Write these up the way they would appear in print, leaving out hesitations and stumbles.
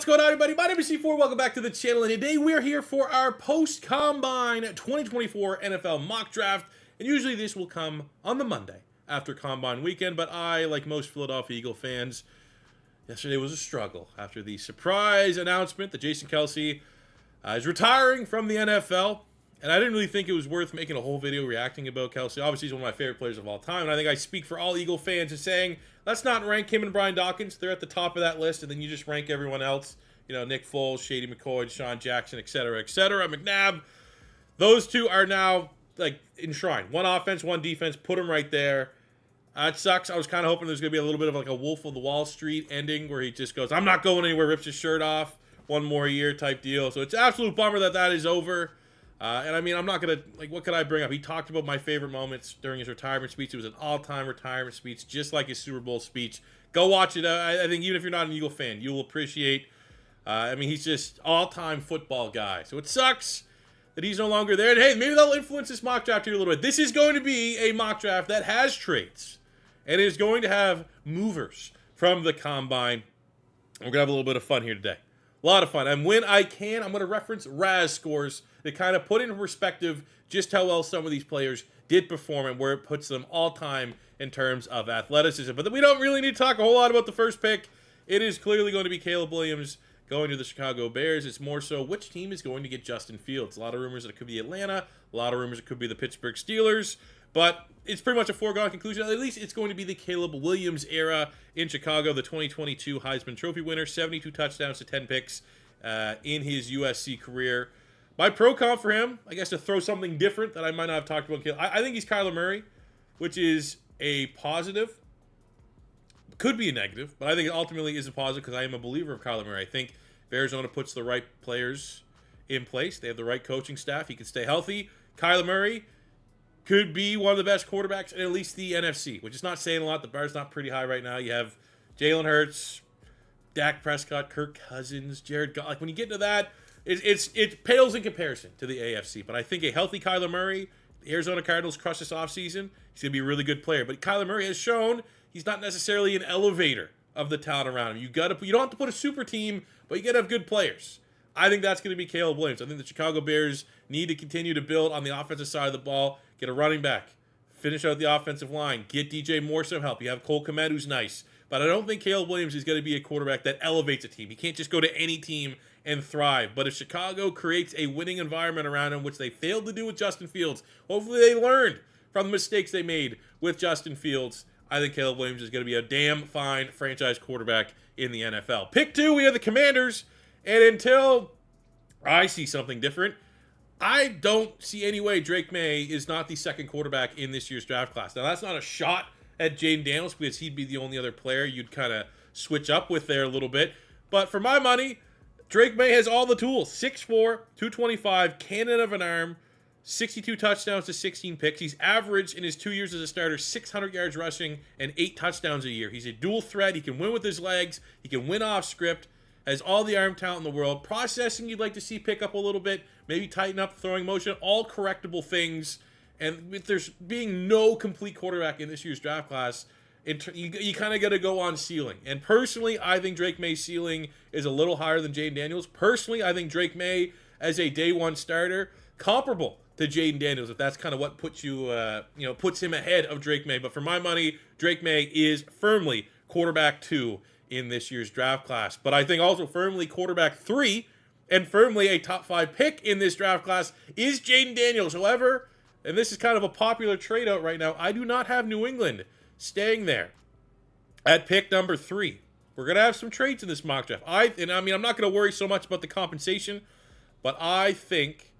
going on, everybody? My name is C4. Welcome back to the channel. And today we're here for our post-Combine 2024 NFL mock draft. And usually this will come on the Monday after Combine weekend. But I, like most Philadelphia Eagle fans, yesterday was a struggle after the surprise announcement that Jason Kelce is retiring from the NFL. And I didn't really think it was worth making a whole video reacting about Kelce. Obviously, he's one of my favorite players of all time. And I think I speak for all Eagle fans in saying, let's not rank him and Brian Dawkins. They're at the top of that list. And then you just rank everyone else. You know, Nick Foles, Shady McCoy, Sean Jackson, etc., etc. McNabb. Those two are now, like, enshrined. One offense, one defense. Put them right there. It sucks. I was kind of hoping there's going to be a little bit of like a Wolf of the Wall Street ending where he just goes, I'm not going anywhere, rips his shirt off. One more year type deal. So it's an absolute bummer that that is over. And I mean, I'm not going to, like, what could I bring up? He talked about my favorite moments during his retirement speech. It was an all-time retirement speech, just like his Super Bowl speech. Go watch it. I think even if you're not an Eagle fan, you will appreciate. I mean, he's just all-time football guy. So it sucks that he's no longer there. And hey, maybe that'll influence this mock draft here a little bit. This is going to be a mock draft that has traits. And it is going to have movers from the Combine. We're going to have a little bit of fun here today. A lot of fun. And when I can, I'm going to reference RAS scores to kind of put into perspective just how well some of these players did perform and where it puts them all-time in terms of athleticism. But we don't really need to talk a whole lot about the first pick. It is clearly going to be Caleb Williams going to the Chicago Bears. It's more so which team is going to get Justin Fields. A lot of rumors that it could be Atlanta. A lot of rumors it could be the Pittsburgh Steelers. But it's pretty much a foregone conclusion. At least it's going to be the Caleb Williams era in Chicago, the 2022 Heisman Trophy winner, 72 touchdowns to 10 picks in his USC career. My pro comp for him, I guess to throw something different that I might not have talked about, I think he's Kyler Murray, which is a positive. Could be a negative, but I think it ultimately is a positive because I am a believer of Kyler Murray. I think if Arizona puts the right players in place, they have the right coaching staff, he can stay healthy. Kyler Murray could be one of the best quarterbacks in at least the NFC, which is not saying a lot. The bar's not pretty high right now. You have Jalen Hurts, Dak Prescott, Kirk Cousins, Jared Goff. Like when you get to that, it pales in comparison to the AFC. But I think a healthy Kyler Murray, the Arizona Cardinals crush this offseason, he's going to be a really good player. But Kyler Murray has shown he's not necessarily an elevator of the talent around him. You don't have to put a super team, but you got to have good players. I think that's going to be Caleb Williams. I think the Chicago Bears need to continue to build on the offensive side of the ball, get a running back, finish out the offensive line, get DJ Moore some help. You have Cole Kmet, who's nice. But I don't think Caleb Williams is going to be a quarterback that elevates a team. He can't just go to any team and thrive. But if Chicago creates a winning environment around him, which they failed to do with Justin Fields, hopefully they learned from the mistakes they made with Justin Fields. I think Caleb Williams is going to be a damn fine franchise quarterback in the NFL. Pick 2, we have the Commanders. And until I see something different, I don't see any way Drake May is not the second quarterback in this year's draft class. Now, that's not a shot at Jaden Daniels because he'd be the only other player you'd kind of switch up with there a little bit. But for my money, Drake May has all the tools. 6'4", 225, cannon of an arm, 62 touchdowns to 16 picks. He's averaged in his 2 years as a starter 600 yards rushing and 8 touchdowns a year. He's a dual threat. He can win with his legs. He can win off script. Has all the arm talent in the world. Processing you'd like to see pick up a little bit. Maybe tighten up the throwing motion. All correctable things. And with there's being no complete quarterback in this year's draft class, you kind of got to go on ceiling. And personally, I think Drake May's ceiling is a little higher than Jaden Daniels. Personally, I think Drake May as a day one starter, comparable to Jaden Daniels, if that's kind of what puts puts him ahead of Drake May. But for my money, Drake May is firmly quarterback 2 in this year's draft class. But I think also firmly quarterback 3 and firmly a top 5 pick in this draft class is Jaden Daniels. However, and this is kind of a popular trade out right now, I do not have New England staying there at pick number 3. We're going to have some trades in this mock draft. I'm not going to worry so much about the compensation, but I think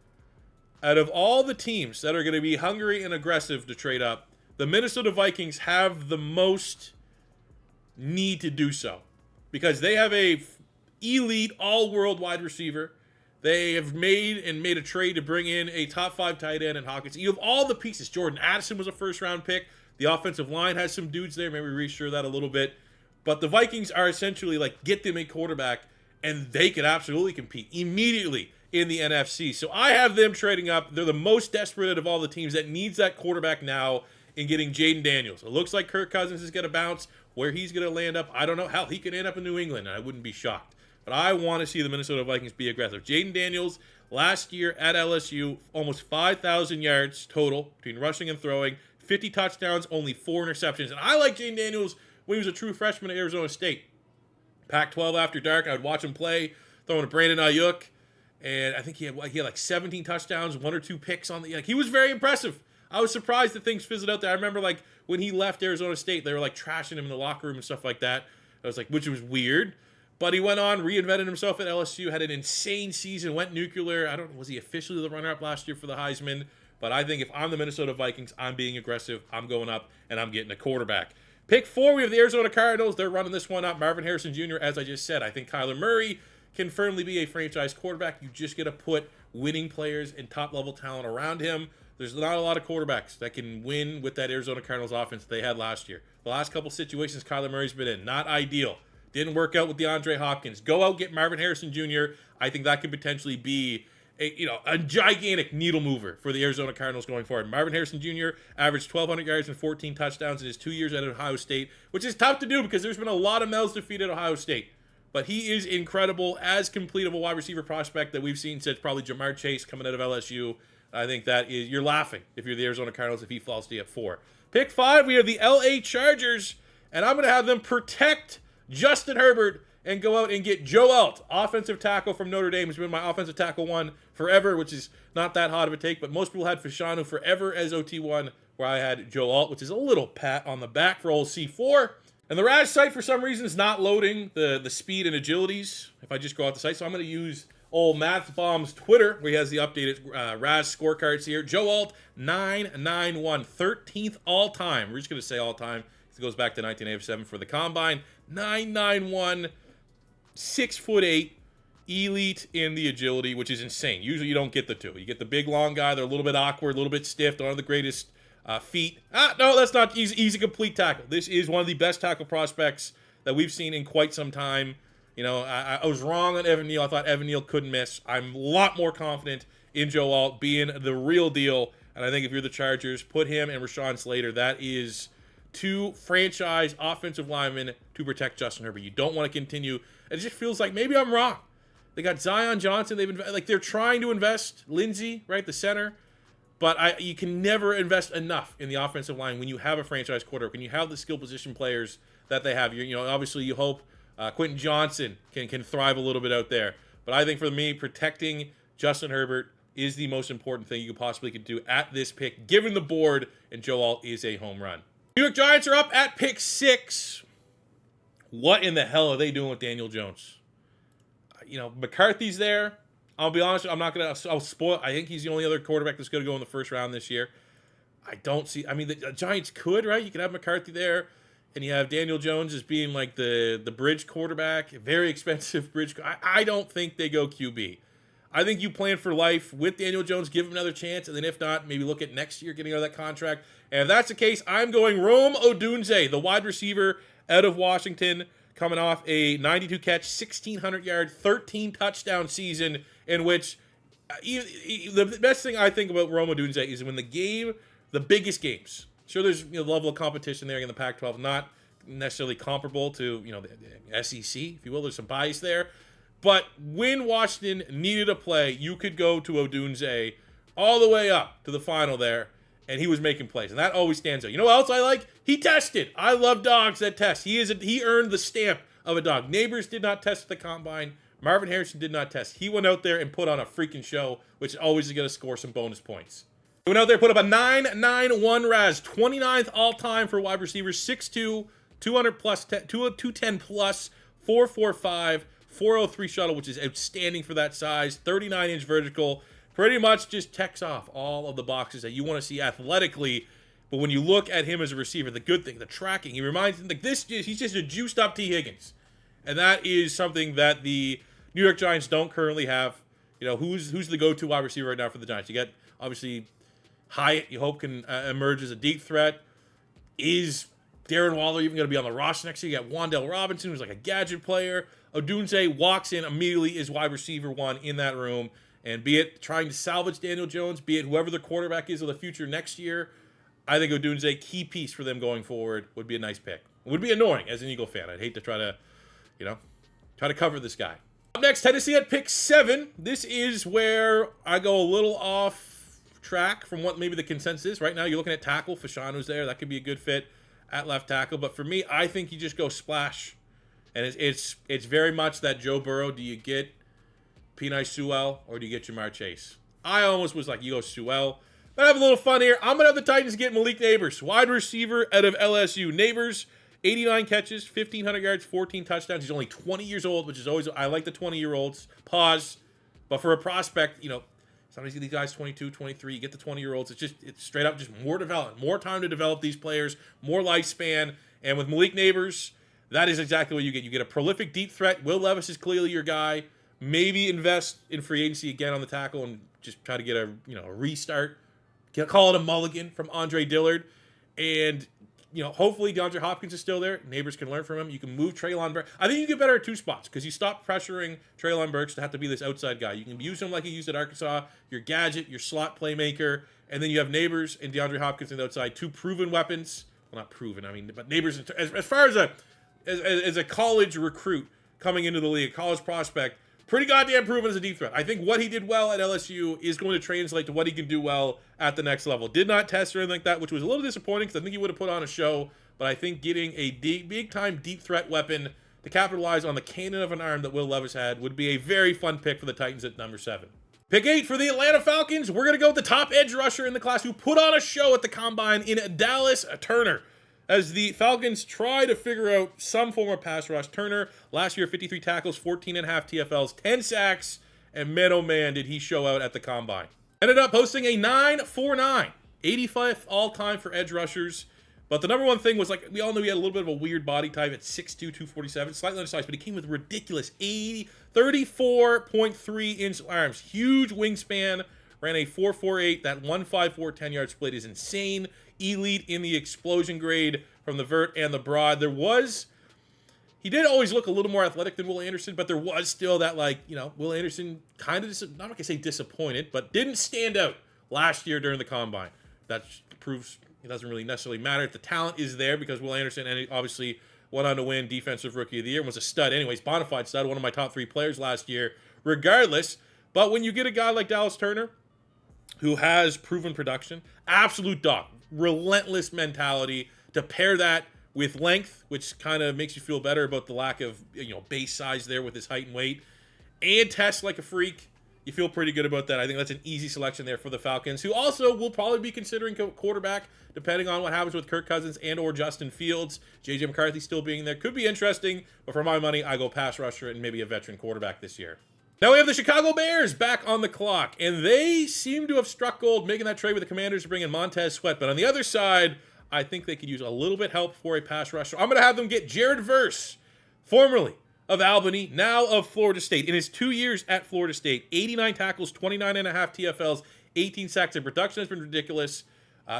out of all the teams that are going to be hungry and aggressive to trade up, the Minnesota Vikings have the most need to do so because they have a elite all-world wide receiver. They have made a trade to bring in a top 5 tight end in Hawkins. You have all the pieces. Jordan Addison was a first-round pick. The offensive line has some dudes there. Maybe reassure that a little bit. But the Vikings are essentially like, get them a quarterback, and they could absolutely compete immediately in the NFC. So I have them trading up. They're the most desperate of all the teams that needs that quarterback now in getting Jaden Daniels. It looks like Kirk Cousins is going to bounce. Where he's going to land up, I don't know. Hell, he could end up in New England, and I wouldn't be shocked. but I want to see the Minnesota Vikings be aggressive. Jaden Daniels, last year at LSU, almost 5,000 yards total between rushing and throwing, 50 touchdowns, only 4 interceptions. And I like Jaden Daniels when he was a true freshman at Arizona State. Pac-12 after dark, I would watch him play, throwing to Brandon Ayuk, and I think he had like 17 touchdowns, 1 or 2 picks on the. Like, he was very impressive. I was surprised that things fizzled out there. I remember like when he left Arizona State, they were like trashing him in the locker room and stuff like that. I was like, which was weird. But he went on, reinvented himself at LSU, had an insane season, went nuclear. Was he officially the runner-up last year for the Heisman? But I think if I'm the Minnesota Vikings, I'm being aggressive. I'm going up, and I'm getting a quarterback. Pick 4, we have the Arizona Cardinals. They're running this one up. Marvin Harrison Jr., as I just said. I think Kyler Murray can firmly be a franchise quarterback. You just got to put winning players and top-level talent around him. There's not a lot of quarterbacks that can win with that Arizona Cardinals offense they had last year. The last couple situations Kyler Murray's been in, not ideal. Didn't work out with DeAndre Hopkins. Go out, get Marvin Harrison Jr. I think that could potentially be a gigantic needle mover for the Arizona Cardinals going forward. Marvin Harrison Jr. averaged 1,200 yards and 14 touchdowns in his 2 years at Ohio State, which is tough to do because there's been a lot of mouths to feed at Ohio State. But he is incredible, as complete of a wide receiver prospect that we've seen since probably Jamar Chase coming out of LSU. I think that is, you're laughing if you're the Arizona Cardinals if he falls to you at 4. Pick 5, we have the LA Chargers, and I'm going to have them protect Justin Herbert and go out and get Joe Alt, offensive tackle from Notre Dame, who's been my offensive tackle 1 forever, which is not that hot of a take, but most people had Fashanu forever as OT1, where I had Joe Alt, which is a little pat on the back for old C4. And the Raz site, for some reason, is not loading the speed and agilities if I just go out the site, so I'm going to use old MathBomb's Twitter, where he has the updated Raz scorecards here. Joe Alt, 991, 13th all-time. We're just going to say all-time. It goes back to 1987 for the Combine. 991, 6'8", elite in the agility, which is insane. Usually you don't get the 2. You get the big, long guy. They're a little bit awkward, a little bit stiff. Don't have the greatest feet. No, that's not easy. Easy, complete tackle. This is one of the best tackle prospects that we've seen in quite some time. You know, I was wrong on Evan Neal. I thought Evan Neal couldn't miss. I'm a lot more confident in Joe Alt being the real deal. And I think if you're the Chargers, put him and Rashawn Slater. That is 2 franchise offensive linemen to protect Justin Herbert. You don't want to continue. It just feels like maybe I'm wrong. They got Zion Johnson. They're trying to invest Lindsey, right, the center. But you can never invest enough in the offensive line when you have a franchise quarterback, when you have the skill position players that they have. Obviously you hope Quentin Johnson can thrive a little bit out there. But I think for me, protecting Justin Herbert is the most important thing you possibly could do at this pick, given the board, and Joe Alt is a home run. New York Giants are up at pick 6. What in the hell are they doing with Daniel Jones? McCarthy's there. I'll be honest, I'll spoil. I think he's the only other quarterback that's going to go in the first round this year. I don't see, the Giants could, right? You could have McCarthy there, and you have Daniel Jones as being like the bridge quarterback, very expensive bridge. I don't think they go QB. I think you plan for life with Daniel Jones, give him another chance, and then if not, maybe look at next year getting out of that contract. And if that's the case, I'm going Rome Odunze, the wide receiver out of Washington, coming off a 92-catch, 1,600-yard, 13-touchdown season in which the best thing I think about Rome Odunze is when the biggest games, sure there's a level of competition there in the Pac-12, not necessarily comparable to the SEC, if you will. There's some bias there. But when Washington needed a play, you could go to Odunze all the way up to the final there, and he was making plays. And that always stands out. You know what else I like? He tested. I love dogs that test. He earned the stamp of a dog. Neighbors did not test at the Combine. Marvin Harrison did not test. He went out there and put on a freaking show, which always is going to score some bonus points. He went out there, put up a 991 Raz, 29th all-time for wide receivers, 6'2", 200 plus, 210 plus, 445, 403 shuttle, which is outstanding for that size, 39-inch vertical. Pretty much just checks off all of the boxes that you want to see athletically. But when you look at him as a receiver, the good thing, the tracking, he reminds me, he's just a juiced-up T. Higgins. And that is something that the New York Giants don't currently have. Who's the go-to wide receiver right now for the Giants? You got, obviously, Hyatt, you hope can emerge as a deep threat. Is Darren Waller even going to be on the roster next year? You got Wan'Dale Robinson, who's like a gadget player. Odunze walks in immediately as wide receiver 1 in that room. And be it trying to salvage Daniel Jones, be it whoever the quarterback is of the future next year, I think Odunze, key piece for them going forward, would be a nice pick. It would be annoying as an Eagle fan. I'd hate to try to cover this guy. Up next, Tennessee at pick 7. This is where I go a little off track from what maybe the consensus is. Right now, you're looking at tackle. Fashanu's there. That could be a good fit at left tackle. But for me, I think you just go splash. And it's very much that Joe Burrow. Do you get Penei Sewell or do you get Jamar Chase? I almost was like, you go Sewell. But I have a little fun here. I'm going to have the Titans get Malik Neighbors, wide receiver out of LSU. Neighbors, 89 catches, 1,500 yards, 14 touchdowns. He's only 20 years old, which is always, I like the 20-year-olds. Pause. But for a prospect, sometimes you get these guys 22, 23, you get the 20-year-olds. It's straight up just more development, more time to develop these players, more lifespan. And with Malik Neighbors, that is exactly what you get. You get a prolific deep threat. Will Levis is clearly your guy. Maybe invest in free agency again on the tackle and just try to get a restart. Call it a mulligan from Andre Dillard. And, hopefully DeAndre Hopkins is still there. Neighbors can learn from him. You can move Treylon Burks. I think you get better at 2 spots because you stop pressuring Treylon Burks to have to be this outside guy. You can use him like you used at Arkansas, your gadget, your slot playmaker, and then you have Neighbors and DeAndre Hopkins on the outside. 2 proven weapons. Well, not proven, but Neighbors, as far as a college recruit coming into the league, college prospect, pretty goddamn proven as a deep threat. I think what he did well at LSU is going to translate to what he can do well at the next level. Did not test or anything like that, which was a little disappointing because I think he would have put on a show. But I think getting a big-time deep threat weapon to capitalize on the cannon of an arm that Will Levis had would be a very fun pick for the Titans at number 7. Pick 8 for the Atlanta Falcons. We're going to go with the top edge rusher in the class who put on a show at the Combine in Dallas Turner. As the Falcons try to figure out some form of pass rush, Turner, last year, 53 tackles, 14.5 TFLs, 10 sacks, and man, oh man, did he show out at the Combine. Ended up posting a 9.49, 85th all-time for edge rushers. But the number one thing was, we all knew he had a little bit of a weird body type at 6'2", 247, slightly undersized, but he came with ridiculous 34.3-inch arms, huge wingspan, ran a 4.48, that 1.54 10-yard split is insane. Elite in the explosion grade from the vert and the broad. He did always look a little more athletic than Will Anderson, but there was still that, Will Anderson kind of, not going to say disappointed, but didn't stand out last year during the Combine. That proves it doesn't really necessarily matter. The talent is there because Will Anderson obviously went on to win Defensive Rookie of the Year and was a stud. Anyways, bona fide stud, one of my top 3 players last year, regardless. But when you get a guy like Dallas Turner, who has proven production, absolute dog, relentless mentality, to pair that with length, which kind of makes you feel better about the lack of base size there with his height and weight, and test like a freak, you feel pretty good about that. I think that's an easy selection there for the Falcons, who also will probably be considering quarterback depending on what happens with Kirk Cousins and or Justin Fields. J.J. McCarthy still being there could be interesting, but for my money, I go pass rusher and maybe a veteran quarterback this year. Now we have the Chicago Bears back on the clock, and they seem to have struck gold making that trade with the Commanders to bring in Montez Sweat. But on the other side, I think they could use a little bit help for a pass rusher. I'm going to have them get Jared Verse, formerly of Albany, now of Florida State. In his 2 years at Florida State, 89 tackles, 29.5 TFLs, 18 sacks, and production has been ridiculous.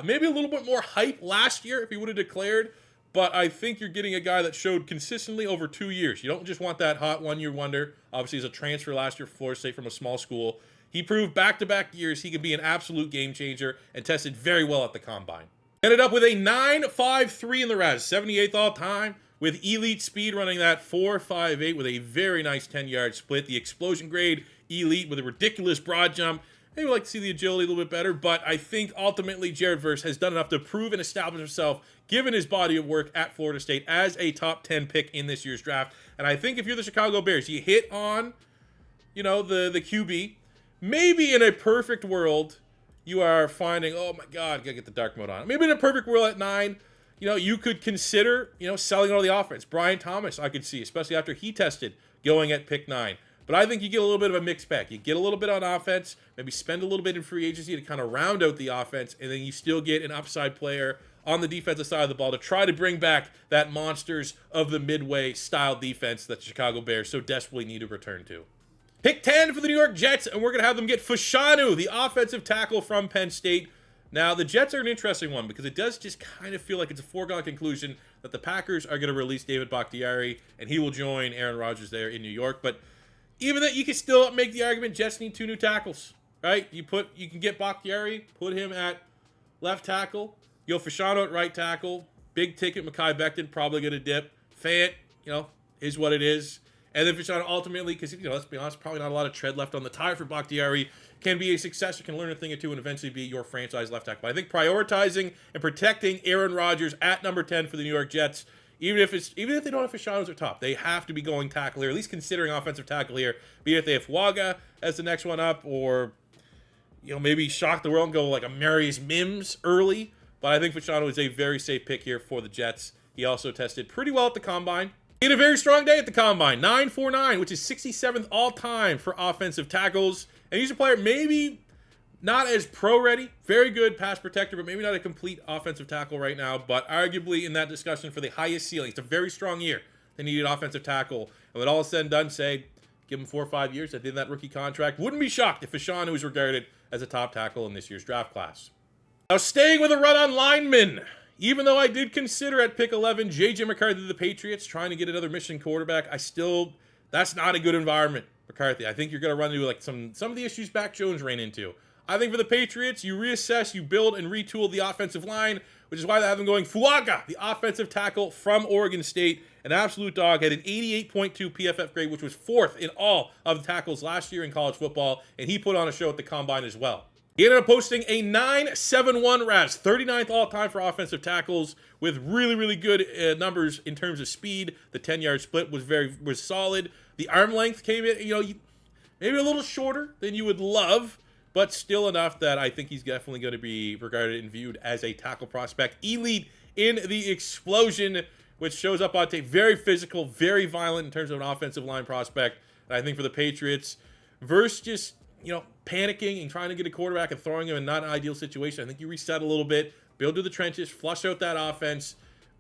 Maybe a little bit more hype last year if he would have declared, but I think you're getting a guy that showed consistently over 2 years. You don't just want that hot one-year wonder. Obviously, he's a transfer last year from Florida State from a small school. He proved back-to-back years he could be an absolute game changer and tested very well at the Combine. Ended up with a 9.53 in the RAS, 78th all-time, with elite speed running that 4.58 with a very nice 10-yard split. The explosion grade elite with a ridiculous broad jump. Maybe I'd like to see the agility a little bit better, but I think ultimately Jared Verse has done enough to prove and establish himself, given his body of work at Florida State, as a top 10 pick in this year's draft. And I think if you're the Chicago Bears, you hit on, the QB. Maybe in a perfect world, you are finding, oh my God, gotta get the dark mode on. Maybe in a perfect world at 9, you could consider, selling all the offense. Brian Thomas, I could see, especially after he tested going at pick 9. But I think you get a little bit of a mixed bag. You get a little bit on offense, maybe spend a little bit in free agency to kind of round out the offense, and then you still get an upside player on the defensive side of the ball to try to bring back that monsters of the Midway style defense that the Chicago Bears so desperately need to return to. Pick 10 for the New York Jets, and we're going to have them get Fashanu, the offensive tackle from Penn State. Now, the Jets are an interesting one because it does just kind of feel like it's a foregone conclusion that the Packers are going to release David Bakhtiari, and he will join Aaron Rodgers there in New York. But even that, you can still make the argument Jets need 2 new tackles, right? You can get Bakhtiari, put him at left tackle, Fashanu at right tackle, big ticket Mekhi Becton probably going to dip. Fant, is what it is. And then Fashanu ultimately, because, let's be honest, probably not a lot of tread left on the tire for Bakhtiari, can be a successor, can learn a thing or two, and eventually be your franchise left tackle. But I think prioritizing and protecting Aaron Rodgers at number 10 for the New York Jets, even if they don't have Fashanu at top, they have to be going tackle here, at least considering offensive tackle here, be it they have Fuaga as the next one up, or maybe shock the world and go like a Marius Mims early. But I think Fashanu is a very safe pick here for the Jets. He also tested pretty well at the Combine. He had a very strong day at the Combine, 9.49, which is 67th all-time for offensive tackles. And he's a player maybe not as pro-ready, very good pass protector, but maybe not a complete offensive tackle right now. But arguably in that discussion for the highest ceiling, it's a very strong year. They needed offensive tackle. And when all is said and done, say, give him 4 or 5 years at the end of that rookie contract. Wouldn't be shocked if Fashanu is regarded as a top tackle in this year's draft class. Now, staying with a run on linemen, even though I did consider at pick 11 J.J. McCarthy, the Patriots, trying to get another Michigan quarterback, that's not a good environment, McCarthy. I think you're going to run into like some of the issues Mac Jones ran into. I think for the Patriots, you reassess, you build and retool the offensive line, which is why they have them going Fuaga, the offensive tackle from Oregon State, an absolute dog, had an 88.2 PFF grade, which was 4th in all of the tackles last year in college football, and he put on a show at the Combine as well. He ended up posting a 9.71 RAS, 39th all-time for offensive tackles, with really, really good numbers in terms of speed. The 10-yard split was solid. The arm length came in, maybe a little shorter than you would love, but still enough that I think he's definitely going to be regarded and viewed as a tackle prospect. Elite in the explosion, which shows up on tape. Very physical, very violent in terms of an offensive line prospect. And I think for the Patriots, versus just panicking and trying to get a quarterback and throwing him in not an ideal situation, I think you reset a little bit, build to the trenches, flush out that offense,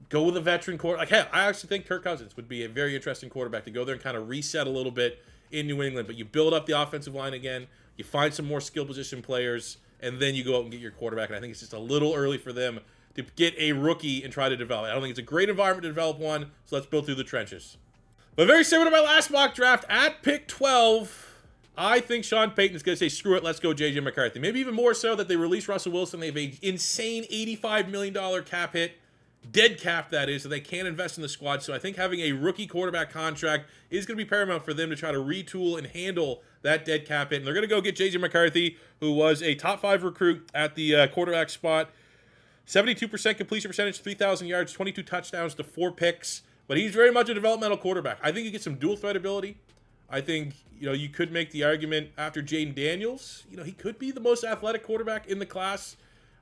go with a veteran quarterback. Like, I actually think Kirk Cousins would be a very interesting quarterback to go there and kind of reset a little bit in New England. But you build up the offensive line again, you find some more skill position players, and then you go out and get your quarterback. And I think it's just a little early for them to get a rookie and try to develop. I don't think it's a great environment to develop one, so let's build through the trenches. But very similar to my last mock draft, at pick 12, I think Sean Payton is going to say, screw it, let's go J.J. McCarthy. Maybe even more so that they release Russell Wilson. They have an insane $85 million cap hit, dead cap that is, so they can't invest in the squad. So I think having a rookie quarterback contract is going to be paramount for them to try to retool and handle that dead cap hit. And they're going to go get J.J. McCarthy, who was a top 5 recruit at the quarterback spot. 72% completion percentage, 3,000 yards, 22 touchdowns to 4 picks. But he's very much a developmental quarterback. I think he gets some dual threat ability. I think, you could make the argument after Jaden Daniels, he could be the most athletic quarterback in the class.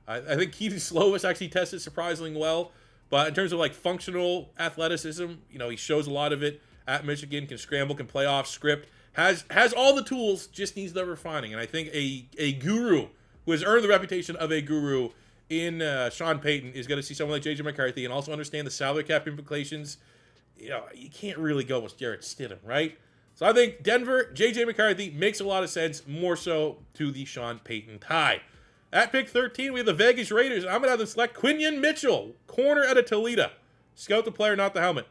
I think Keaton Slovis actually tested surprisingly well. But in terms of, functional athleticism, he shows a lot of it at Michigan, can scramble, can play off script, has all the tools, just needs the refining. And I think a guru who has earned the reputation of a guru in Sean Payton is going to see someone like J.J. McCarthy and also understand the salary cap implications. You can't really go with Jarrett Stidham, right? So I think Denver, J.J. McCarthy makes a lot of sense, more so to the Sean Payton tie. At pick 13, we have the Vegas Raiders. I'm going to have them select Quinyon Mitchell, corner out of Toledo. Scout the player, not the helmet.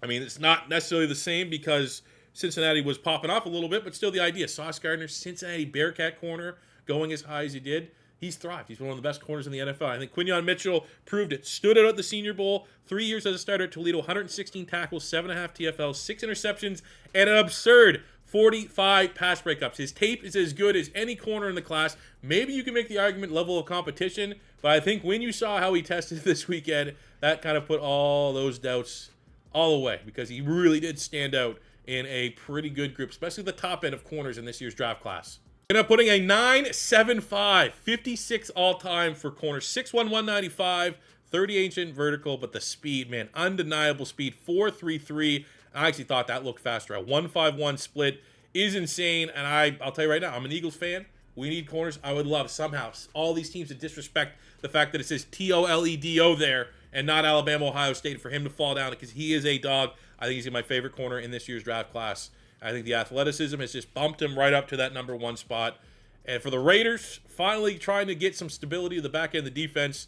I mean, it's not necessarily the same because Cincinnati was popping off a little bit, but still the idea. Sauce Gardner, Cincinnati Bearcat corner, going as high as he did. He's thrived. He's one of the best corners in the NFL. I think Quinyon Mitchell proved it. Stood out at the Senior Bowl. 3 years as a starter at Toledo. 116 tackles, 7.5 TFLs, 6 interceptions, and an absurd 45 pass breakups. His tape is as good as any corner in the class. Maybe you can make the argument level of competition, but I think when you saw how he tested this weekend, that kind of put all those doubts all away because he really did stand out in a pretty good group, especially the top end of corners in this year's draft class. Ended up putting a 9.75, 56 all-time for corners, 6'1", 195, 38 inch vertical, but the speed, man, undeniable speed, 4.33. I actually thought that looked faster. A 1.51 split is insane, and I'll tell you right now, I'm an Eagles fan. We need corners. I would love somehow all these teams to disrespect the fact that it says TOLEDO there and not Alabama, Ohio State, for him to fall down because he is a dog. I think he's my favorite corner in this year's draft class. I think the athleticism has just bumped him right up to that number 1 spot. And for the Raiders, finally trying to get some stability to the back end of the defense,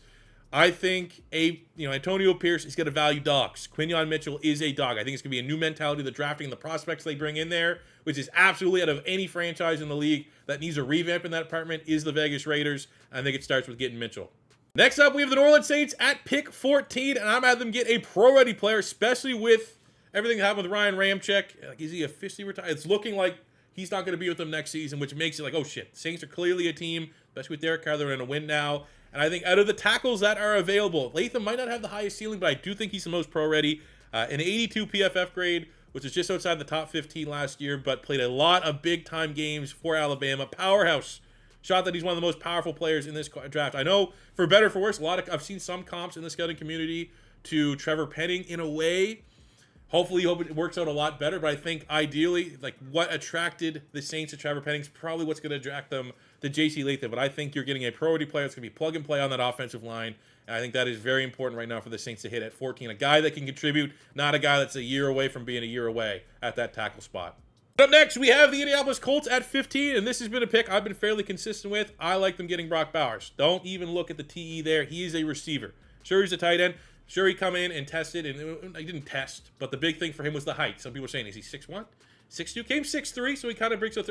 I think Antonio Pierce is going to value dogs. Quinyon Mitchell is a dog. I think it's going to be a new mentality of the drafting and the prospects they bring in there, which is absolutely out of any franchise in the league that needs a revamp in that department is the Vegas Raiders. I think it starts with getting Mitchell. Next up, we have the New Orleans Saints at pick 14, and I'm going to have them get a pro-ready player, especially with everything that happened with Ryan Ramczyk, like, is he officially retired? It's looking like he's not going to be with them next season, which makes it like, oh shit, the Saints are clearly a team, especially with Derek Carr, they're going to win now. And I think out of the tackles that are available, Latham might not have the highest ceiling, but I do think he's the most pro-ready. An 82 PFF grade, which is just outside the top 15 last year, but played a lot of big-time games for Alabama. Powerhouse. Shot that he's one of the most powerful players in this draft. I know, for better or for worse, I've seen some comps in the scouting community to Trevor Penning in a way. Hopefully, hope it works out a lot better, but I think ideally, like, what attracted the Saints to Trevor Penning is probably what's going to attract them to J.C. Latham. But I think you're getting a priority player that's going to be plug and play on that offensive line, and I think that is very important right now for the Saints to hit at 14. A guy that can contribute, not a guy that's a year away from being a year away at that tackle spot. Up next, we have the Indianapolis Colts at 15, and this has been a pick I've been fairly consistent with. I like them getting Brock Bowers. Don't even look at the TE there. He is a receiver. Sure, he's a tight end. Sure, he come in and tested, and he didn't test, but the big thing for him was the height. Some people are saying, is he 6'1"? 6'2"? Came 6'3", so he kind of breaks out.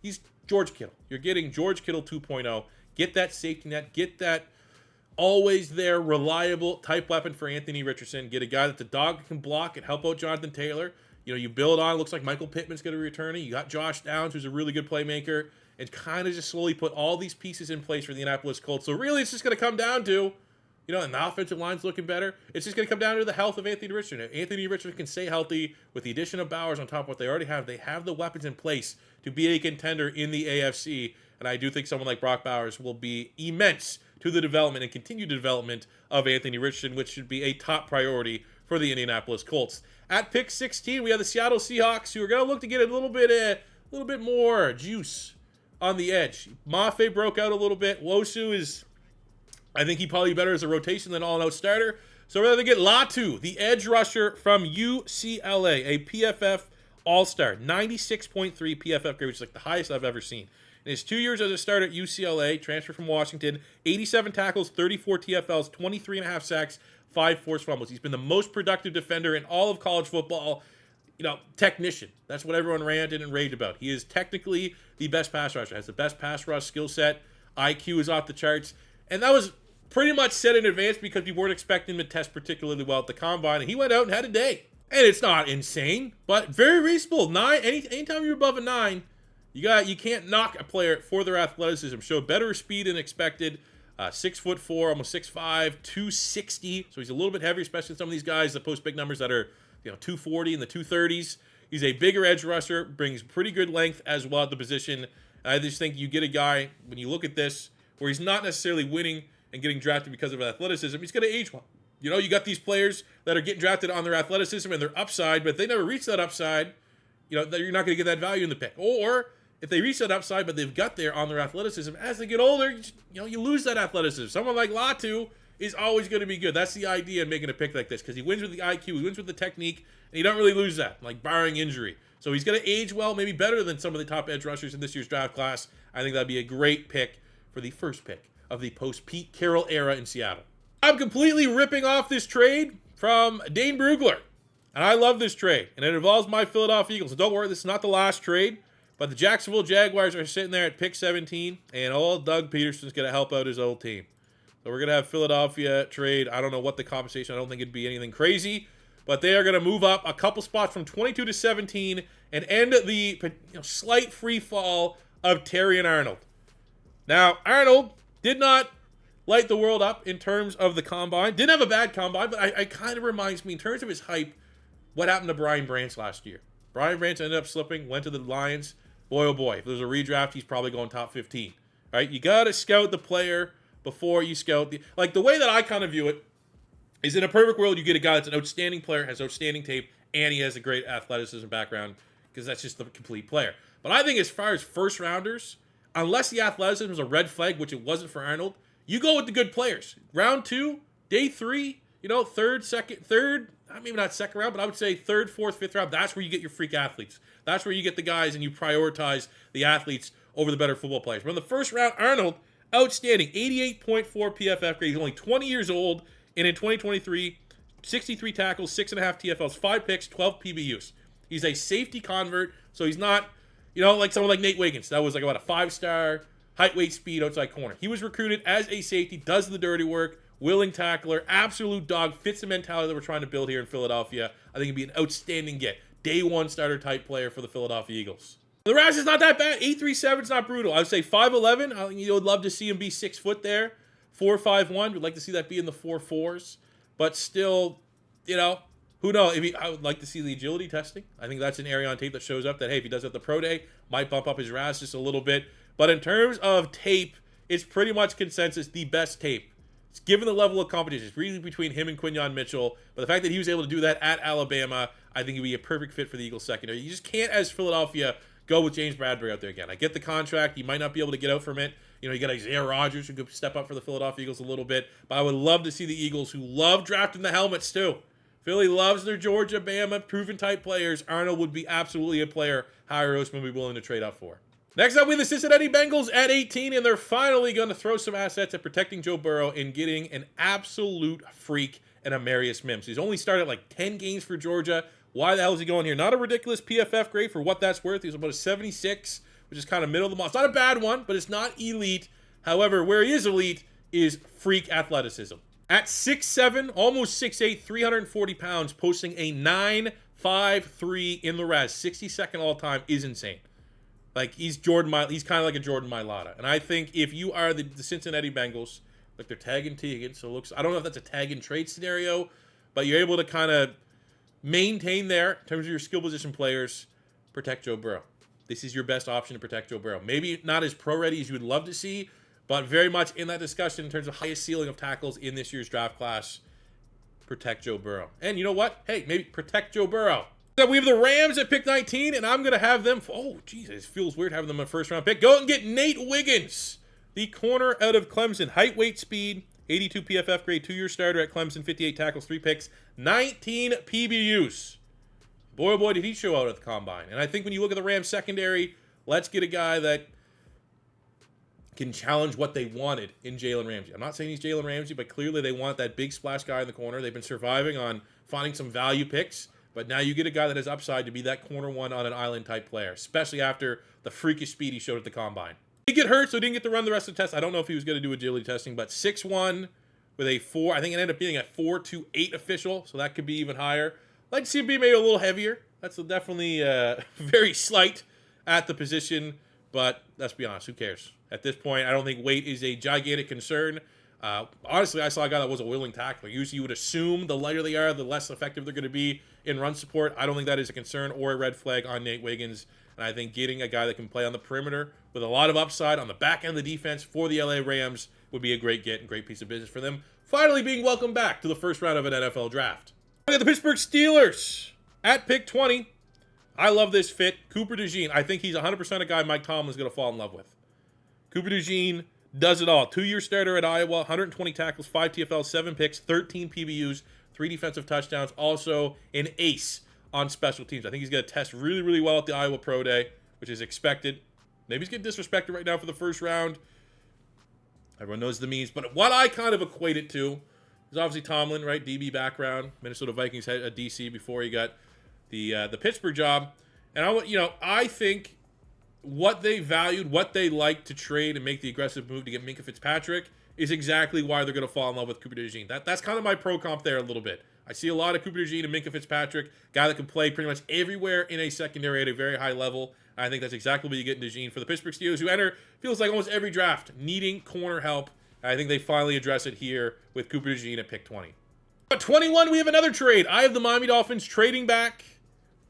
He's George Kittle. You're getting George Kittle 2.0. Get that safety net. Get that always there, reliable type weapon for Anthony Richardson. Get a guy that the dog can block and help out Jonathan Taylor. You know, you build on, looks like Michael Pittman's going to be returning. You got Josh Downs, who's a really good playmaker, and kind of just slowly put all these pieces in place for the Indianapolis Colts. So really, it's just going to come down to, you know, and the offensive line's looking better. It's just going to come down to the health of Anthony Richardson. If Anthony Richardson can stay healthy with the addition of Bowers on top of what they already have, they have the weapons in place to be a contender in the AFC. And I do think someone like Brock Bowers will be immense to the development and continued development of Anthony Richardson, which should be a top priority for the Indianapolis Colts. At pick 16, we have the Seattle Seahawks, who are going to look to get a little bit more juice on the edge. Mafe broke out a little bit. Wosu is, I think he probably better as a rotation than all-out starter. So rather than get Latu, the edge rusher from UCLA, a PFF all-star, 96.3 PFF grade, which is like the highest I've ever seen. In his 2 years as a starter at UCLA, transfer from Washington, 87 tackles, 34 TFLs, 23.5 sacks, 5 forced fumbles. He's been the most productive defender in all of college football. You know, technician. That's what everyone ranted and raved about. He is technically the best pass rusher, has the best pass rush skill set. IQ is off the charts. And that was pretty much set in advance because we weren't expecting him to test particularly well at the combine. And he went out and had a day. And it's not insane, but very reasonable. Anytime you're above a 9, you can't knock a player for their athleticism. Showed better speed than expected. 6'4", almost 6'5", 260. So he's a little bit heavier, especially some of these guys that post big numbers that are, 240 in the 230s. He's a bigger edge rusher, brings pretty good length as well at the position. And I just think you get a guy, when you look at this, where he's not necessarily winning and getting drafted because of athleticism, he's going to age well. You got these players that are getting drafted on their athleticism and their upside, but if they never reach that upside, you're not going to get that value in the pick. Or if they reach that upside, but they've got there on their athleticism, as they get older, you lose that athleticism. Someone like Latu is always going to be good. That's the idea in making a pick like this, because he wins with the IQ, he wins with the technique, and you don't really lose that, like barring injury. So he's going to age well, maybe better than some of the top edge rushers in this year's draft class. I think that'd be a great pick for the first pick of the post-Pete Carroll era in Seattle. I'm completely ripping off this trade from Dane Brugler, and I love this trade, and it involves my Philadelphia Eagles. So don't worry, this is not the last trade. But the Jacksonville Jaguars are sitting there at pick 17, and old Doug Peterson's going to help out his old team. So we're going to have Philadelphia trade. I don't know what the compensation. I don't think it'd be anything crazy. But they are going to move up a couple spots from 22 to 17 and end the slight free fall of Terrion Arnold. Now, Arnold did not light the world up in terms of the combine. Didn't have a bad combine, but it kind of reminds me in terms of his hype what happened to Brian Branch last year. Brian Branch ended up slipping, went to the Lions. Boy, oh boy, if there's a redraft, he's probably going top 15. Right? You got to scout the player before you scout the... Like, the way that I kind of view it is in a perfect world, you get a guy that's an outstanding player, has outstanding tape, and he has a great athleticism background, because that's just the complete player. But I think as far as first rounders, unless the athleticism is a red flag, which it wasn't for Arnold, you go with the good players. Round 2, day 3, third, maybe not second round, but I would say third, fourth, fifth round. That's where you get your freak athletes. That's where you get the guys and you prioritize the athletes over the better football players. But in the first round, Arnold, outstanding, 88.4 PFF grade. He's only 20 years old, and in 2023, 63 tackles, 6.5 TFLs, 5 picks, 12 PBUs. He's a safety convert, so he's not, like someone like Nate Wiggins. That was like about a 5-star height, weight, speed, outside corner. He was recruited as a safety, does the dirty work, willing tackler, absolute dog, fits the mentality that we're trying to build here in Philadelphia. I think he'd be an outstanding get. Day one starter type player for the Philadelphia Eagles. The Raz is not that bad. 8'3", is not brutal. I would say 5'11". I think you would love to see him be 6 foot there. 4'5'1". We'd like to see that be in the 4.4s. But still, you know, who knows? I would like to see the agility testing. I think that's an area on tape that shows up that, hey, if he does it at the pro day, might bump up his Raz just a little bit. But in terms of tape, it's pretty much consensus the best tape. It's given the level of competition. It's really between him and Quinyon Mitchell. But the fact that he was able to do that at Alabama, I think he'd be a perfect fit for the Eagles secondary. You just can't, as Philadelphia, go with James Bradbury out there again. I get the contract. You might not be able to get out from it. You know, you got Isaiah Rodgers who could step up for the Philadelphia Eagles a little bit. But I would love to see the Eagles, who love drafting the helmets too. Philly loves their Georgia, Bama, proven type players. Arnold would be absolutely a player Howard Ostman would be willing to trade up for. Next up, we have the Cincinnati Bengals at 18, and they're finally going to throw some assets at protecting Joe Burrow and getting an absolute freak and Amarius Mims. He's only started like 10 games for Georgia. Why the hell is he going here? Not a ridiculous PFF grade for what that's worth. He's about a 76, which is kind of middle of the mall. It's not a bad one, but it's not elite. However, where he is elite is freak athleticism. At 6'7", almost 6'8", 340 pounds, posting a 9.53 in the Raz, 62nd all-time is insane. Like, he's kind of like a Jordan Mailata. And I think if you are the Cincinnati Bengals, like they're tagging Teagan, so it looks, I don't know if that's a tag and trade scenario, but you're able to kind of maintain there in terms of your skill position players, protect Joe Burrow. This is your best option to protect Joe Burrow. Maybe not as pro-ready as you would love to see, but very much in that discussion in terms of highest ceiling of tackles in this year's draft class. Protect Joe Burrow. And you know what? Hey, maybe protect Joe Burrow. So we have the Rams at pick 19, and I'm going to have them. Oh, geez, it feels weird having them a first-round pick. Go out and get Nate Wiggins, the corner out of Clemson. Height, weight, speed, 82 PFF grade, 2-year starter at Clemson, 58 tackles, 3 picks, 19 PBUs. Boy, oh boy, did he show out at the Combine. And I think when you look at the Rams secondary, let's get a guy that can challenge what they wanted in Jalen Ramsey. I'm not saying he's Jalen Ramsey, but clearly they want that big splash guy in the corner. They've been surviving on finding some value picks, but now you get a guy that has upside to be that corner one on an island type player, especially after the freakish speed he showed at the Combine. He did get hurt, so he didn't get to run the rest of the test. I don't know if he was going to do agility testing, but 6'1", with a 4, I think it ended up being a 4.28 official, so that could be even higher. I'd like to see him be made a little heavier. That's definitely very slight at the position, but let's be honest, who cares? At this point, I don't think weight is a gigantic concern. Honestly, I saw a guy that was a willing tackler. Usually you would assume the lighter they are, the less effective they're going to be in run support. I don't think that is a concern or a red flag on Nate Wiggins. And I think getting a guy that can play on the perimeter with a lot of upside on the back end of the defense for the LA Rams would be a great get and great piece of business for them. Finally being welcomed back to the first round of an NFL draft. We got the Pittsburgh Steelers at pick 20. I love this fit. Cooper DeJean. I think he's 100% a guy Mike Tomlin's going to fall in love with. Cooper DeJean does it all. 2-year starter at Iowa, 120 tackles, 5 TFLs, 7 picks, 13 PBUs, 3 defensive touchdowns. Also an ace on special teams. I think he's going to test really, really well at the Iowa Pro Day, which is expected. Maybe he's getting disrespected right now for the first round. Everyone knows the memes. But what I kind of equate it to is obviously Tomlin, right? DB background. Minnesota Vikings had a DC before he got the Pittsburgh job. And I think what they valued, what they liked to trade and make the aggressive move to get Minkah Fitzpatrick is exactly why they're going to fall in love with Cooper DeJean. That's kind of my pro comp there a little bit. I see a lot of Cooper DeJean and Minkah Fitzpatrick, guy that can play pretty much everywhere in a secondary at a very high level. I think that's exactly what you get in DeJean for the Pittsburgh Steelers, who enter, feels like almost every draft, needing corner help. I think they finally address it here with Cooper DeJean at pick 20. At 21, we have another trade. I have the Miami Dolphins trading back.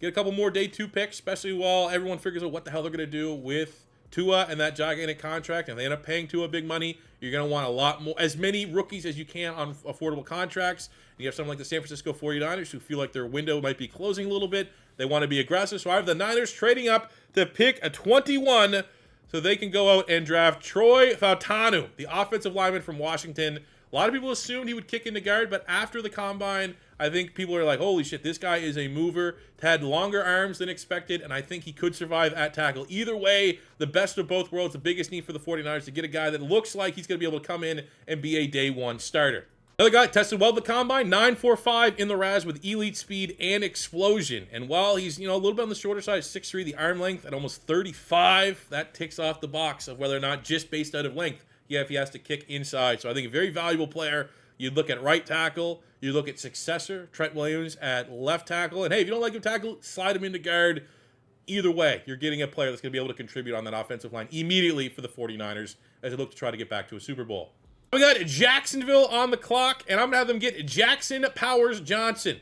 Get a couple more day 2 picks, especially while everyone figures out what the hell they're going to do with Tua and that gigantic contract. And they end up paying Tua big money. You're going to want a lot more, as many rookies as you can on affordable contracts. And you have someone like the San Francisco 49ers who feel like their window might be closing a little bit. They want to be aggressive. So I have the Niners trading up to pick a 21 so they can go out and draft Troy Fautanu, the offensive lineman from Washington. A lot of people assumed he would kick into guard, but after the Combine, I think people are like, holy shit, this guy is a mover. Had longer arms than expected, and I think he could survive at tackle. Either way, the best of both worlds, the biggest need for the 49ers to get a guy that looks like he's going to be able to come in and be a day 1 starter. Another guy tested well at the Combine, 9.45 in the Raz with elite speed and explosion. And while he's, a little bit on the shorter side, 6'3", the arm length at almost 35, that ticks off the box of whether or not just based out of length, if he has to kick inside. So I think a very valuable player. You'd look at right tackle. You look at successor, Trent Williams at left tackle. And hey, if you don't like him tackle, slide him into guard. Either way, you're getting a player that's going to be able to contribute on that offensive line immediately for the 49ers as they look to try to get back to a Super Bowl. We got Jacksonville on the clock, and I'm going to have them get Jackson Powers Johnson,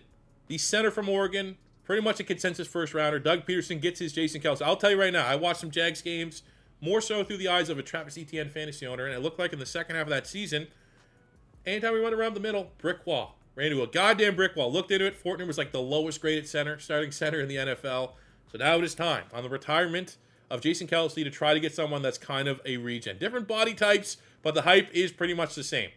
the center from Oregon. Pretty much a consensus first rounder. Doug Peterson gets his Jason Kelce. I'll tell you right now, I watched some Jags games, more so through the eyes of a Travis Etienne fantasy owner, and it looked like in the second half of that season, anytime we went around the middle, brick wall. Ran into a goddamn brick wall. Looked into it. Fortner was like the lowest graded center, starting center in the NFL. So now it is time on the retirement of Jason Kelce to try to get someone that's kind of a regen. Different body types, but the hype is pretty much the same.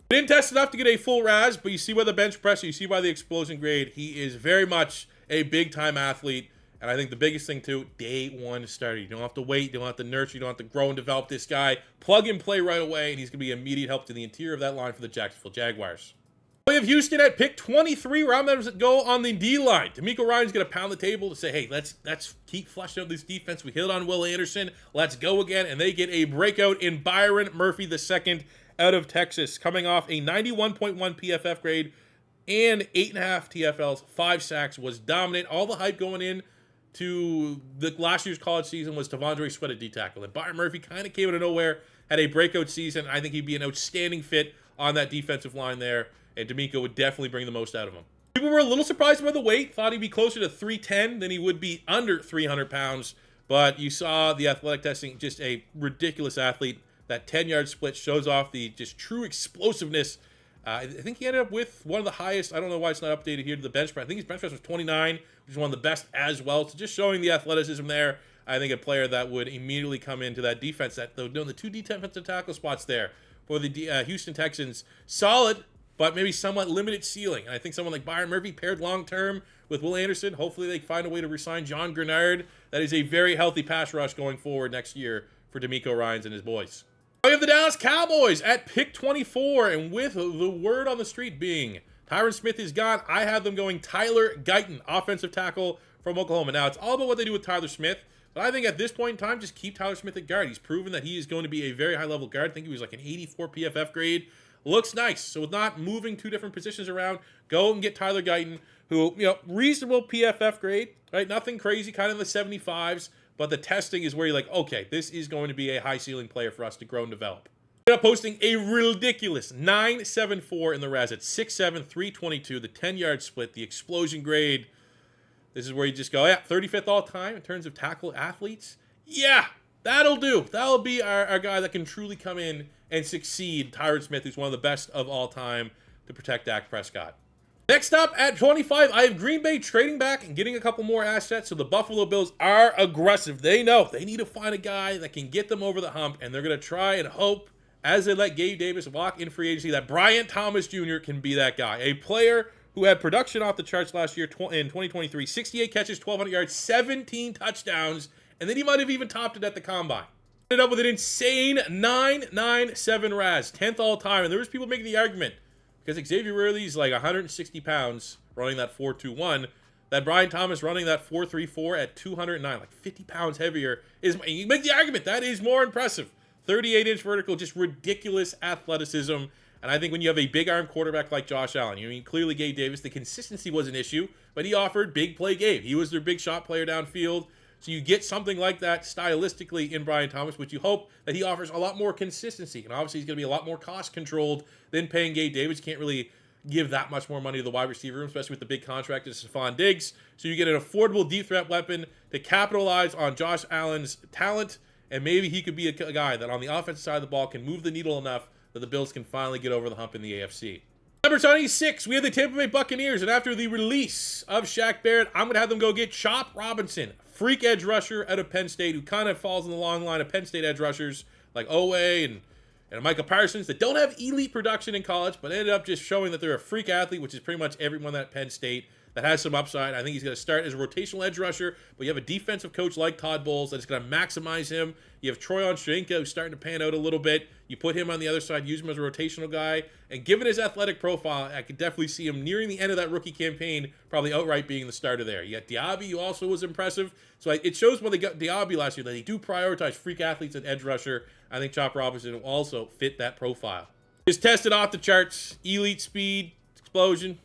Didn't test enough to get a full Raz, but you see by the bench press, you see by the explosion grade, he is very much a big-time athlete. And I think the biggest thing, too, day one starter. You don't have to wait. You don't have to nurture. You don't have to grow and develop this guy. Plug and play right away, and he's going to be immediate help to the interior of that line for the Jacksonville Jaguars. We have Houston at pick 23, where I'm going to go on the D-line. D'Amico Ryan's going to pound the table to say, hey, let's keep fleshing out this defense. We hit on Will Anderson. Let's go again. And they get a breakout in Byron Murphy II out of Texas, coming off a 91.1 PFF grade and 8.5 TFLs, 5 sacks, was dominant. All the hype going in to the last year's college season was Tavondre Sweat at D-tackle. And Byron Murphy kind of came out of nowhere, had a breakout season. I think he'd be an outstanding fit on that defensive line there. And D'Amico would definitely bring the most out of him. People were a little surprised by the weight. Thought he'd be closer to 310 than he would be under 300 pounds. But you saw the athletic testing, just a ridiculous athlete. That 10-yard split shows off the just true explosiveness. I think he ended up with one of the highest. I don't know why it's not updated here to the bench press. I think his bench press was 29, which is one of the best as well. So just showing the athleticism there. I think a player that would immediately come into that defense. That they're doing the 2 defensive tackle spots there for the Houston Texans. Solid, but maybe somewhat limited ceiling. And I think someone like Byron Murphy paired long-term with Will Anderson. Hopefully they find a way to re-sign John Grenard. That is a very healthy pass rush going forward next year for D'Amico Ryans and his boys. We have the Dallas Cowboys at pick 24. And with the word on the street being Tyron Smith is gone, I have them going Tyler Guyton, offensive tackle from Oklahoma. Now, it's all about what they do with Tyler Smith. But I think at this point in time, just keep Tyler Smith at guard. He's proven that he is going to be a very high-level guard. I think he was like an 84 PFF grade. Looks nice. So with not moving 2 different positions around, go and get Tyler Guyton, who, reasonable PFF grade, right? Nothing crazy, kind of in the 75s, but the testing is where you're like, okay, this is going to be a high ceiling player for us to grow and develop. Ended up posting a ridiculous 9.74 in the Raz at 6'7", 322, the 10-yard split, the explosion grade. This is where you just go, 35th all time in terms of tackle athletes. Yeah, that'll do. That'll be our guy that can truly come in and succeed Tyron Smith, who's one of the best of all time to protect Dak Prescott. Next up at 25, I have Green Bay trading back and getting a couple more assets. So the Buffalo Bills are aggressive. They know they need to find a guy that can get them over the hump, and they're going to try and hope, as they let Gabe Davis walk in free agency, that Bryant Thomas Jr. can be that guy. A player who had production off the charts last year in 2023, 68 catches, 1,200 yards, 17 touchdowns, and then he might have even topped it at the combine. Ended up with an insane 9.97 Raz, 10th all time. And there was people making the argument, because Xavier Worthy's like 160 pounds running that 4.21, that Brian Thomas running that 4.34 at 209, like 50 pounds heavier, is, you make the argument, that is more impressive. 38-inch vertical, just ridiculous athleticism. And I think when you have a big arm quarterback like Josh Allen, clearly Gabe Davis, the consistency was an issue, but he offered big play Gabe. He was their big shot player downfield. So you get something like that stylistically in Brian Thomas, which you hope that he offers a lot more consistency. And obviously he's going to be a lot more cost controlled than paying Gabe Davis. Can't really give that much more money to the wide receiver room, especially with the big contract of Stephon Diggs. So you get an affordable deep threat weapon to capitalize on Josh Allen's talent. And maybe he could be a guy that on the offensive side of the ball can move the needle enough that the Bills can finally get over the hump in the AFC. Number 26, we have the Tampa Bay Buccaneers. And after the release of Shaq Barrett, I'm going to have them go get Chop Robinson, freak edge rusher out of Penn State, who kind of falls in the long line of Penn State edge rushers like Owe and Micah Parsons that don't have elite production in college, but ended up just showing that they're a freak athlete, which is pretty much everyone at Penn State that has some upside. I think he's going to start as a rotational edge rusher, but you have a defensive coach like Todd Bowles that's going to maximize him. You have Troy Onstrenko who's starting to pan out a little bit. You put him on the other side, use him as a rotational guy, and given his athletic profile, I could definitely see him nearing the end of that rookie campaign, probably outright being the starter there. You got Diaby, who also was impressive. So it shows when they got Diaby last year that they do prioritize freak athletes at edge rusher. I think Chop Robinson will also fit that profile. Is tested off the charts. Elite speed, explosion.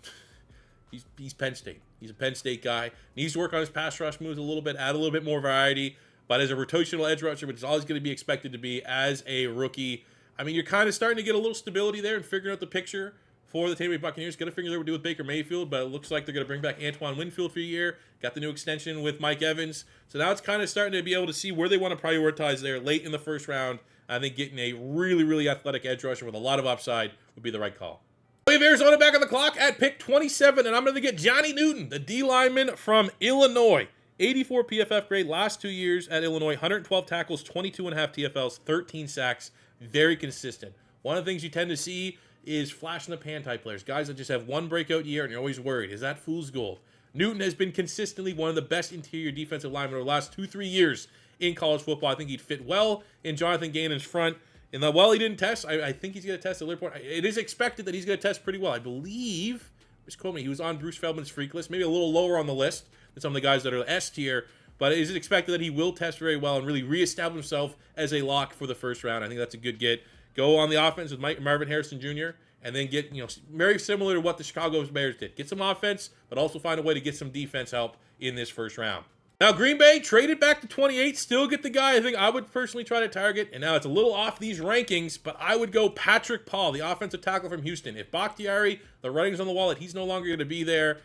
He's Penn State. He's a Penn State guy. Needs to work on his pass rush moves a little bit, add a little bit more variety. But as a rotational edge rusher, which is always going to be expected to be as a rookie, I mean, you're kind of starting to get a little stability there and figuring out the picture for the Tampa Bay Buccaneers. Got to figure out what to do with Baker Mayfield, but it looks like they're going to bring back Antoine Winfield for a year. Got the new extension with Mike Evans. So now it's kind of starting to be able to see where they want to prioritize there late in the first round. I think getting a really, really athletic edge rusher with a lot of upside would be the right call. We have Arizona back on the clock at pick 27, and I'm going to get Johnny Newton, the D lineman from Illinois. 84 PFF grade last 2 years at Illinois, 112 tackles, 22.5 TFLs, 13 sacks. Very consistent. One of the things you tend to see is flash in the pan type players, guys that just have one breakout year and you're always worried. Is that fool's gold? Newton has been consistently one of the best interior defensive linemen over the last 2-3 years in college football. I think he'd fit well in Jonathan Gainon's front. And while he didn't test, I think he's going to test at later point. It is expected that he's going to test pretty well. I believe, just quote me, he was on Bruce Feldman's freak list, maybe a little lower on the list than some of the guys that are S tier. But it is expected that he will test very well and really reestablish himself as a lock for the first round. I think that's a good get. Go on the offense with Marvin Harrison Jr. and then get, very similar to what the Chicago Bears did. Get some offense, but also find a way to get some defense help in this first round. Now, Green Bay traded back to 28, still get the guy I think I would personally try to target. And now it's a little off these rankings, but I would go Patrick Paul, the offensive tackle from Houston. If Bakhtiari, the writing's on the wall that he's no longer going to be there,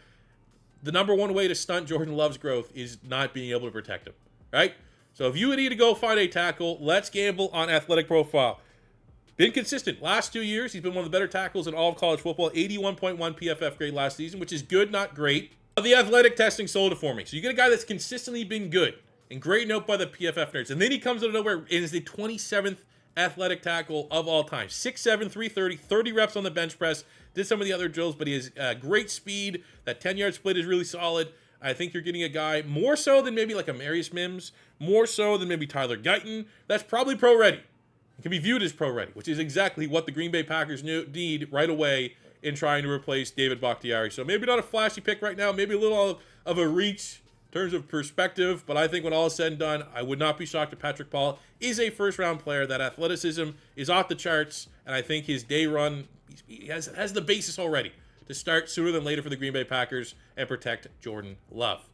the number one way to stunt Jordan Love's growth is not being able to protect him, right? So if you need to go find a tackle, let's gamble on athletic profile. Been consistent. Last 2 years, he's been one of the better tackles in all of college football. 81.1 PFF grade last season, which is good, not great. The athletic testing sold it for me. So you get a guy that's consistently been good and great note by the PFF nerds. And then he comes out of nowhere and is the 27th athletic tackle of all time. 6'7", 330, 30 reps on the bench press. Did some of the other drills, but he has great speed. That 10-yard split is really solid. I think you're getting a guy more so than maybe like a Marius Mims, more so than maybe Tyler Guyton. That's probably pro-ready. It can be viewed as pro-ready, which is exactly what the Green Bay Packers need right away in trying to replace David Bakhtiari. So maybe not a flashy pick right now, maybe a little of a reach in terms of perspective, but I think when all is said and done, I would not be shocked if Patrick Paul is a first-round player. That athleticism is off the charts, and I think his day run he has the basis already to start sooner than later for the Green Bay Packers and protect Jordan Love.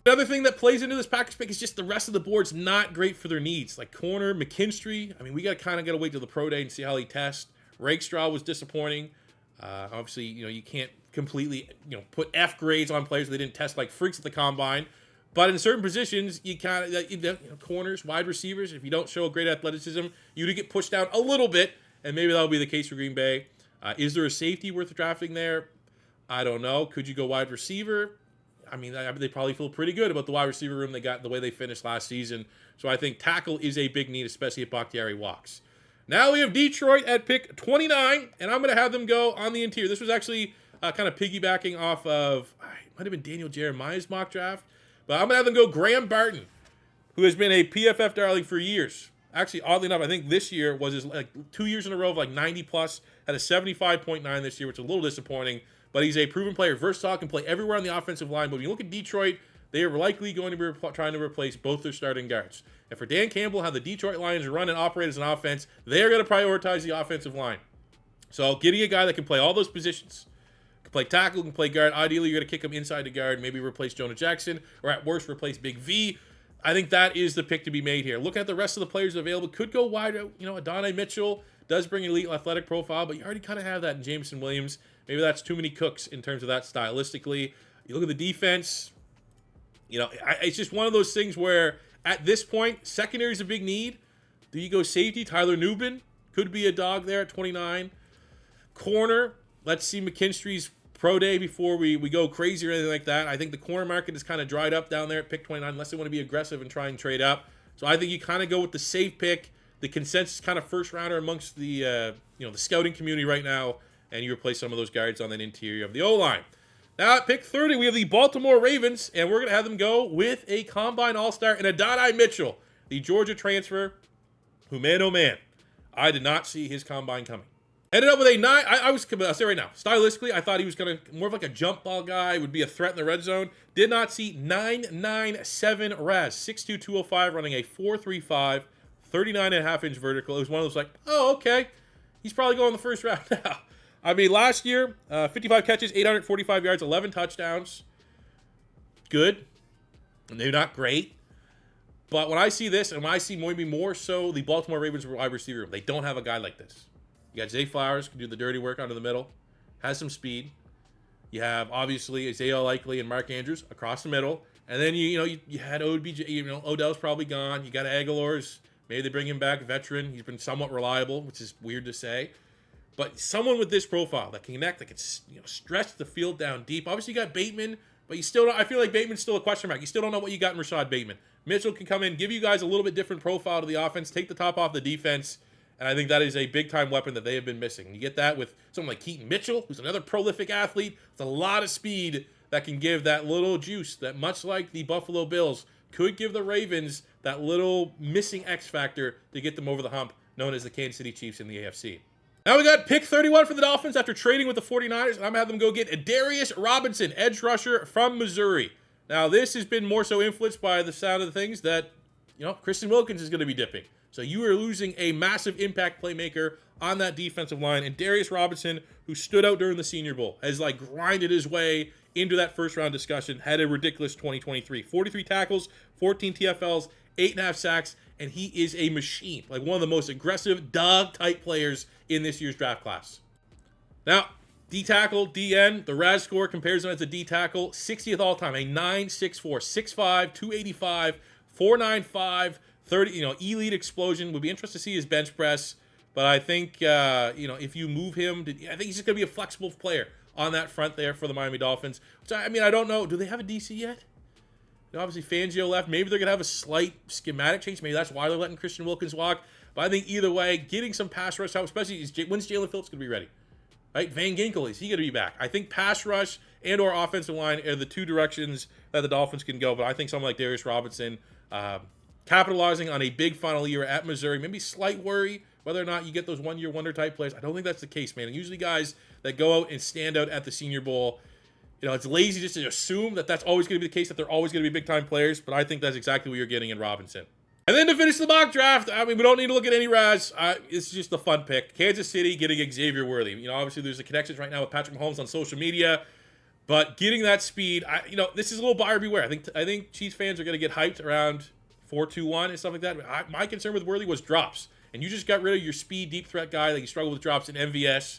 Another thing that plays into this Packers pick is just the rest of the board's not great for their needs. Like corner, McKinstry, I mean, we got to wait till the pro day and see how he tests. Rakestraw was disappointing. Obviously, you can't completely, put F grades on players that didn't test like freaks at the combine. But in certain positions, you kind of, corners, wide receivers, if you don't show a great athleticism, you do get pushed down a little bit, and maybe that'll be the case for Green Bay. Is there a safety worth drafting there? I don't know. Could you go wide receiver? I mean, they probably feel pretty good about the wide receiver room they got, the way they finished last season. So I think tackle is a big need, especially if Bakhtiari walks. Now we have Detroit at pick 29, and I'm going to have them go on the interior. This was actually kind of piggybacking off of, it might have been Daniel Jeremiah's mock draft, but I'm going to have them go Graham Barton, who has been a PFF darling for years. Actually, oddly enough, I think this year was his 2 years in a row of 90 plus, had a 75.9 this year, which is a little disappointing, but he's a proven player, versatile, can play everywhere on the offensive line. But when you look at Detroit, they are likely going to be trying to replace both their starting guards. And for Dan Campbell, how the Detroit Lions run and operate as an offense, they are going to prioritize the offensive line. So getting a guy that can play all those positions, can play tackle, can play guard. Ideally, you're going to kick him inside the guard, maybe replace Jonah Jackson, or at worst, replace Big V. I think that is the pick to be made here. Looking at the rest of the players available, could go wide. Adonai Mitchell does bring an elite athletic profile, but you already kind of have that in Jameson Williams. Maybe that's too many cooks in terms of that stylistically. You look at the defense, it's just one of those things where at this point, secondary is a big need. Do you go safety? Tyler Nubin could be a dog there at 29. Corner, let's see McKinstry's pro day before we go crazy or anything like that. I think the corner market is kind of dried up down there at pick 29 unless they want to be aggressive and try and trade up. So I think you kind of go with the safe pick, the consensus kind of first rounder amongst the the scouting community right now, and you replace some of those guards on that interior of the O-line. Now at pick 30, we have the Baltimore Ravens, and we're going to have them go with a Combine All-Star and Adonai Mitchell, the Georgia transfer, who, man, oh man, I did not see his Combine coming. Ended up with a 9. I'll say right now, stylistically, I thought he was going to more of like a jump ball guy, would be a threat in the red zone. Did not see 9.97 RAS, 6'2", 205, running a 4.35, 39.5-inch vertical. It was one of those oh, okay. he's probably going in the first round now. I mean, last year, 55 catches, 845 yards, 11 touchdowns. Good. And they're not great. But when I see this, and when I see maybe more so the Baltimore Ravens wide receiver, they don't have a guy like this. You got Zay Flowers, can do the dirty work under the middle, has some speed. You have, obviously, Isaiah Likely and Mark Andrews across the middle. And then, you had OBJ, Odell's probably gone. You got Aguilar's, maybe they bring him back, veteran. He's been somewhat reliable, which is weird to say. But someone with this profile that can connect, that can stretch the field down deep. Obviously, you got Bateman, but you still don't. I feel like Bateman's still a question mark. You still don't know what you got in Rashad Bateman. Mitchell can come in, give you guys a little bit different profile to the offense, take the top off the defense, and I think that is a big-time weapon that they have been missing. And you get that with someone like Keaton Mitchell, who's another prolific athlete. It's a lot of speed that can give that little juice that, much like the Buffalo Bills, could give the Ravens that little missing X factor to get them over the hump, known as the Kansas City Chiefs in the AFC. Now we got pick 31 for the Dolphins after trading with the 49ers, and I'm going to have them go get Darius Robinson, edge rusher from Missouri. Now, this has been more so influenced by the sound of the things that, Christian Wilkins is going to be dipping. So you are losing a massive impact playmaker on that defensive line. And Darius Robinson, who stood out during the Senior Bowl, has grinded his way into that first round discussion, had a ridiculous 2023. 43 tackles, 14 TFLs, 8.5 sacks, and he is a machine. One of the most aggressive dog-type players in this year's draft class. Now, D-tackle, DN, the RAS score compares him as a D-tackle, 60th all-time, a 9.64, 6'5", 285, 495, 30, elite explosion. Would be interested to see his bench press, but I think, if you move him, I think he's just going to be a flexible player on that front there for the Miami Dolphins. So, I don't know. Do they have a DC yet? Obviously, Fangio left. Maybe they're going to have a slight schematic change. Maybe that's why they're letting Christian Wilkins walk. But I think either way, getting some pass rush help, especially when's Jalen Phillips going to be ready? Right? Van Ginkel, is he going to be back? I think pass rush and or offensive line are the two directions that the Dolphins can go. But I think someone like Darius Robinson, capitalizing on a big final year at Missouri, maybe slight worry whether or not you get those one-year wonder-type players. I don't think that's the case, man. And usually guys that go out and stand out at the Senior Bowl, it's lazy just to assume that that's always going to be the case, that they're always going to be big-time players. But I think that's exactly what you're getting in Robinson. And then to finish the mock draft, we don't need to look at any RAS. It's just a fun pick. Kansas City getting Xavier Worthy. Obviously there's the connections right now with Patrick Mahomes on social media, but getting that speed, this is a little buyer beware. I think Chiefs fans are going to get hyped around 4-2-1 and stuff like that. My concern with Worthy was drops, and you just got rid of your speed deep threat guy that you struggle with drops in MVS.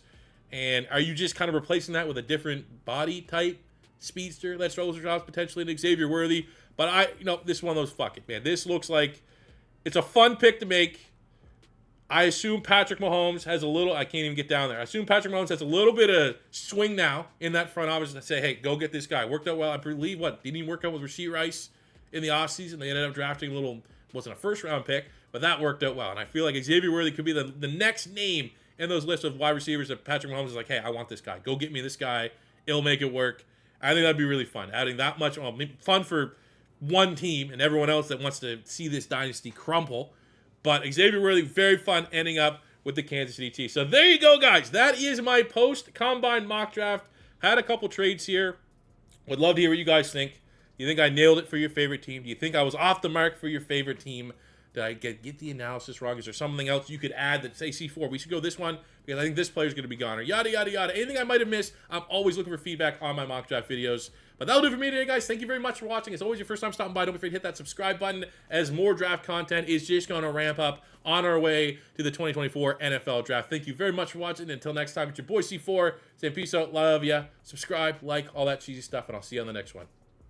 And are you just kind of replacing that with a different body type speedster that struggles with drops potentially in Xavier Worthy? But this is one of those, fuck it, man. This looks like it's a fun pick to make. I assume Patrick Mahomes has a little, I can't even get down there. I assume Patrick Mahomes has a little bit of swing now in that front office to say, hey, go get this guy. Worked out well. I believe, didn't even work out with Rashee Rice in the offseason. They ended up drafting wasn't a first round pick, but that worked out well. And I feel like Xavier Worthy could be the next name in those lists of wide receivers that Patrick Mahomes is like, hey, I want this guy. Go get me this guy. It'll make it work. I think that'd be really fun. Adding that much, fun for one team and everyone else that wants to see this dynasty crumple. But Xavier Worthy, very fun ending up with the Kansas City Chiefs. So there you go, guys. That is my post-combine mock draft. Had a couple trades here. Would love to hear what you guys think. Do you think I nailed it for your favorite team? Do you think I was off the mark for your favorite team? Did I get the analysis wrong? Is there something else you could add that say C4? We should go this one because I think this player's going to be gone, or yada, yada, yada. Anything I might have missed, I'm always looking for feedback on my mock draft videos. But that'll do it for me today, guys. Thank you very much for watching. It's always your first time stopping by. Don't be afraid to hit that subscribe button, as more draft content is just going to ramp up on our way to the 2024 NFL Draft. Thank you very much for watching. Until next time, it's your boy C4. Saying peace out, love ya. Subscribe, like, all that cheesy stuff, and I'll see you on the next one.